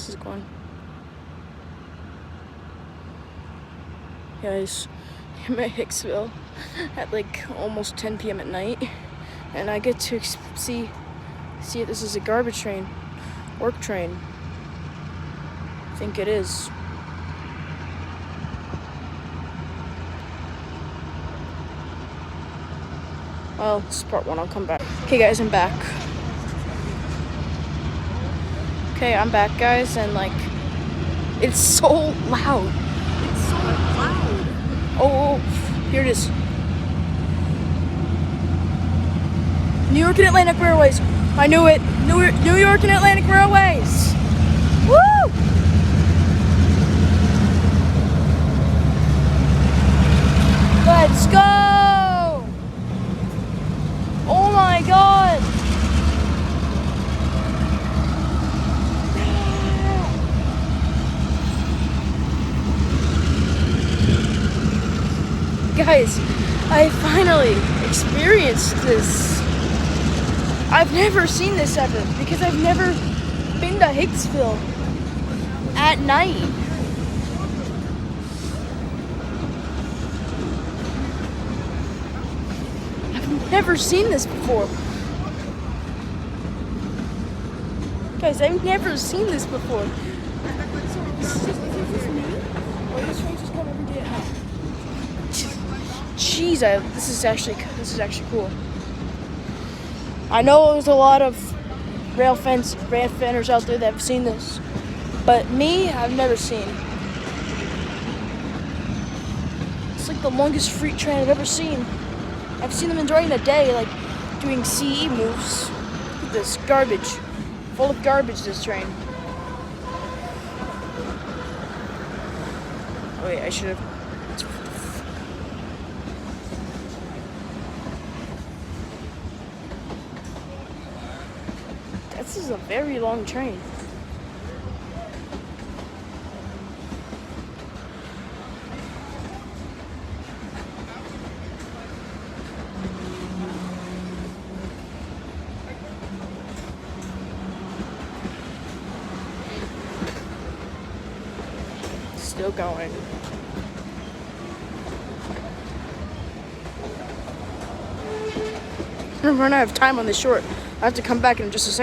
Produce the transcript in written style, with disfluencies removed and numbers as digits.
This is going. Guys, I'm at Hicksville at like almost 10 p.m. at night, and I get to see it. This is a garbage train, work train. I think it is. Well, this is part one. I'll come back. Okay, guys, I'm back. Okay, I'm back, guys, and like, it's so loud. It's so loud. Oh, here it is. New York and Atlantic Railways. I knew it. New York and Atlantic Railways. Woo! Let's go! Oh my God! Guys, I finally experienced this. I've never seen this ever because I've never been to Hicksville at night. I've never seen this before. Guys, I've never seen this before. Is this me? Or this train just come every day at night? Jeez, this is actually cool. I know there's a lot of rail fans out there that have seen this, but me, I've never seen. It's like the longest freight train I've ever seen. I've seen them during the day, like doing CE moves. Look at this garbage, full of garbage. This train. Oh wait, I should have. This is a very long train. Still going. I'm running out of time on this short. I have to come back in just a second.